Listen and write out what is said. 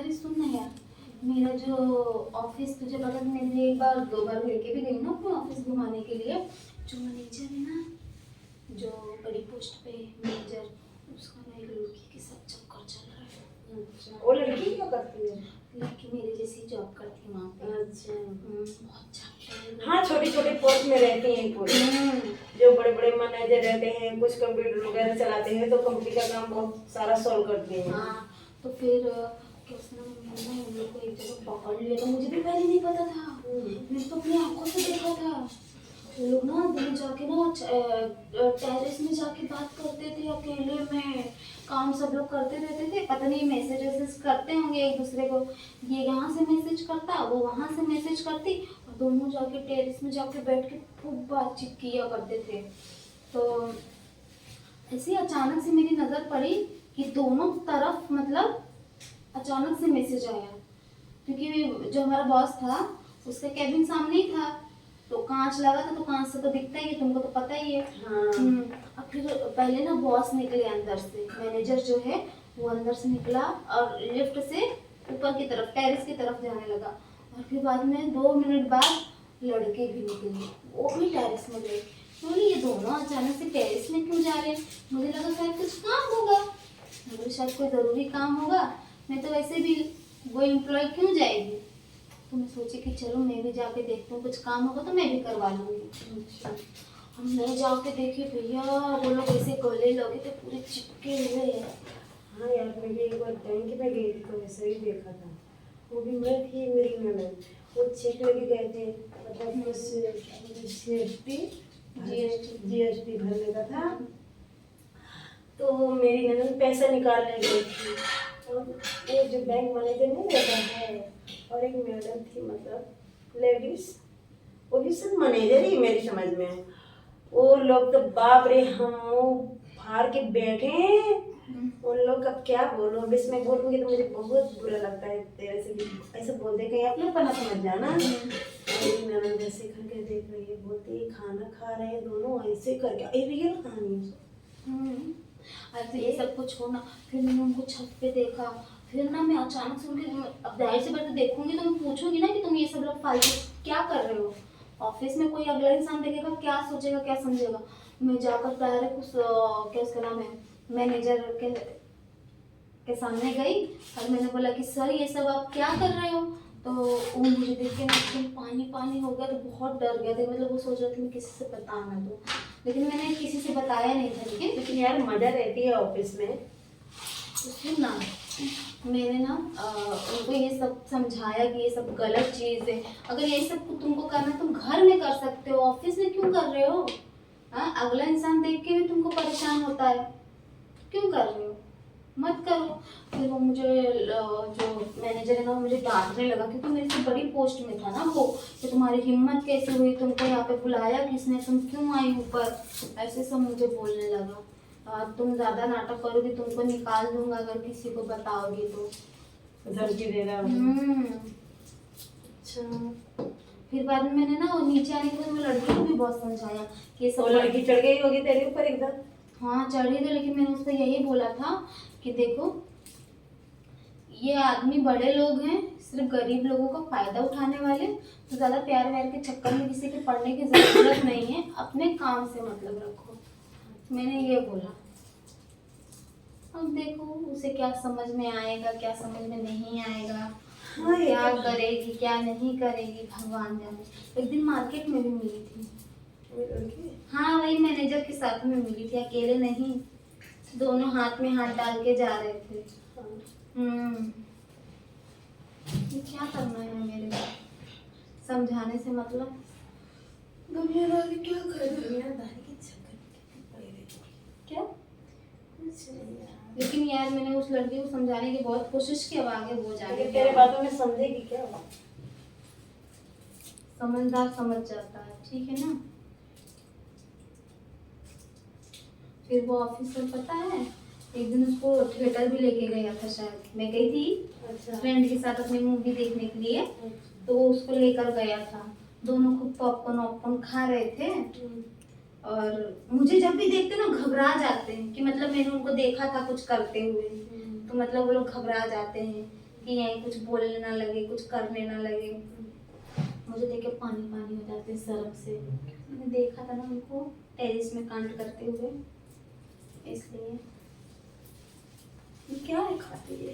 अरे सुन ना यार, मेरा जो ऑफिस तुझे पता है, मैंने एक बार 2 बार लेके भी गई ना अपने ऑफिस घुमाने के लिए। जो मैनेजर है ना, जो बड़ी पोस्ट पे मैनेजर, उसका ना एक लड़की के साथ चक्कर चल रहा है। अच्छा, वो लड़की क्या करती है? लड़की मेरे जैसी जॉब करती है वहाँ पे। अच्छा, बहुत चाहते हाँ, छोटे छोटे पोस्ट में रहती हैं पूरी। जो बड़े बड़े मैनेजर रहते हैं, कुछ कंप्यूटर वगैरह चलाते हैं, तो कंपनी का काम बहुत सारा सॉल्व करते हैं। हाँ, तो फिर क्या उसने मैंने उन लोग को एक जगह पकड़ लिया, तो मुझे भी पहले नहीं पता था। मैंने तो अपनी आंखों से देखा था। वो लोग ना दिन जाके ना टेरेस में जाके बात करते थे अकेले में। काम सब लोग करते रहते थे, पता नहीं मैसेज वैसेज करते होंगे एक दूसरे को। ये यहाँ से मैसेज करता, वो वहाँ से मैसेज करती, और दोनों जाके टेरेस में जाके बैठ के खूब बातचीत किया करते थे। तो ऐसे ही अचानक से मेरी नज़र पड़ी कि दोनों तरफ मतलब अचानक से मैसेज आया, क्योंकि जो हमारा बॉस था उसका कैबिन सामने ही था, तो कांच लगा था, तो कांच से तो दिखता ही है, तुमको तो पता ही है। हाँ। अब फिर पहले ना बॉस निकले अंदर से, मैनेजर जो है वो अंदर से निकला और लिफ्ट से ऊपर की तरफ टेरेस की तरफ जाने लगा। और फिर बाद में 2 मिनट बाद लड़के भी निकले, वो भी टेरेस में गए। बोले ये दोनों अचानक से टेरेस में क्यों जा रहे हैं? मुझे लगा शायद कुछ काम होगा, मुझे शायद कोई ज़रूरी काम होगा, मैं तो वैसे भी वो एम्प्लॉय क्यों जाएगी। तो मैं सोची कि चलो मैं भी जाके देखती हूँ, कुछ काम होगा तो मैं भी करवा लूँगी। अच्छा, हम मैं जाके देखी भैया, वो लोग ऐसे गले लगे थे, पूरे चिपके हुए। हाँ यार, मैं भी एक बार बैंक में गई थी तो ऐसा ही देखा था। वो भी मैं थी, मेरी ननद, वो चेक लेके गए थे, मतलब कुछ जीएसटी जीएसटी भरने का था। तो मेरी ननद पैसा निकालने गई थी, और ये जो बैंक मैनेजर नहीं रहता है, और एक मैडम थी, मतलब लेडीज, वो भी सब मैनेजर ही मेरी समझ में। वो लोग तो बाप रे, हम मुंह फाड़ के बैठे हैं। उन लोग का क्या बोलो, अब इसमें बोलूंगी तो मुझे बहुत बुरा लगता है तेरे से भी ऐसे बोलते, कहीं अपने पना समझ जाना। मेरी ननद ऐसे करके देख रही है, बोलती है खाना खा रहे हैं दोनों ऐसे करके, ये रियल कहानी है। अरे तो ये सब कुछ हो ना, फिर मैंने उनको छत पे देखा। फिर ना मैं अचानक से उनके, अब जाहिर सी बात है देखूंगी तो मैं पूछूंगी ना कि तुम ये सब लोग फालतू क्या कर रहे हो। ऑफिस में कोई अगला इंसान देखेगा, क्या सोचेगा, क्या समझेगा। मैं जाकर डायरेक्ट उस क्या उसका नाम है, मैनेजर के सामने गई और मैंने बोला कि सर ये सब आप क्या कर रहे हो। तो वो मुझे देख के ना एकदम पानी पानी हो गया, तो बहुत डर गया था। मतलब वो सोच रहा था मैं किसी से बता ना दूँ, लेकिन मैंने किसी से बताया नहीं था। लेकिन यार मजा रहती है ऑफिस में। तो सुन ना, मैंने ना उनको ये सब समझाया कि ये सब गलत चीज़ है। अगर ये सब तुमको करना है, तुम घर में कर सकते हो, ऑफिस में क्यों कर रहे हो? हाँ, अगला इंसान देख के भी तुमको परेशान होता है, क्यों कर रहे हो? मत करो। फिर वो मुझे जो मैनेजर है ना, वो मुझे डांटने लगा, क्योंकि मेरे से बड़ी पोस्ट में था ना वो, कि तुम्हारी हिम्मत कैसे हुई, तुमको यहाँ पे बुलाया किसने, तुम क्यों आई ऊपर, ऐसे सब मुझे बोलने लगा। तुम ज़्यादा नाटक करोगी, तुमको निकाल दूंगा अगर किसी को बताओगी तो। धमकी दे रहा हूँ। अच्छा, फिर बाद में मैंने ना वो नीचे आने के बाद वो लड़की को भी बहुत समझाया कि ये सब। वो लड़की चढ़ गई होगी तेरे ऊपर एकदम। हाँ चढ़ी थी, लेकिन मैंने उसको यही बोला था कि देखो ये आदमी बड़े लोग हैं, सिर्फ गरीब लोगों का फायदा उठाने वाले, तो ज़्यादा प्यार व्यार के चक्कर में किसी के पड़ने की ज़रूरत नहीं है, अपने काम से मतलब रखो। मैंने ये बोला। अब देखो उसे क्या समझ में आएगा, क्या समझ में नहीं आएगा। हाँ, क्या करेगी क्या नहीं करेगी भगवान जाने। एक दिन मार्केट में भी मिली थी। हाँ, वही मैनेजर के साथ में मिली थी, अकेले नहीं, दोनों हाथ में हाथ डाल के जा रहे थे। ये क्या करना है मेरे को, समझाने से मतलब। दुनियादारी क्या करे, दुनियादारी के चक्कर में पड़े रहती है। क्या? कुछ नहीं यार। लेकिन यार मैंने उस लड़की को समझाने की बहुत कोशिश की, अब आगे वो जाने तेरे बातों में समझेगी क्या? समझदार समझ जाता है, ठीक है ना। फिर वो ऑफिसर पता है, एक दिन उसको थिएटर भी लेके गया था, शायद मैं गई थी अच्छा। फ्रेंड के साथ अपनी मूवी देखने के लिए, तो वो उसको लेकर गया था। दोनों खूब पॉपकॉर्न वॉपकॉर्न खा रहे थे। और मुझे जब भी देखते ना घबरा जाते हैं कि मतलब मैंने उनको देखा था कुछ करते हुए, तो मतलब वो लोग घबरा जाते हैं कि यहीं कुछ बोलने ना लगे, कुछ करने ना लगे। मुझे देख के पानी पानी हो जाते हैं शर्म से। मैंने देखा था ना उनको टेरिस में कांड करते हुए, इसलिए। ये क्या है खाते ये?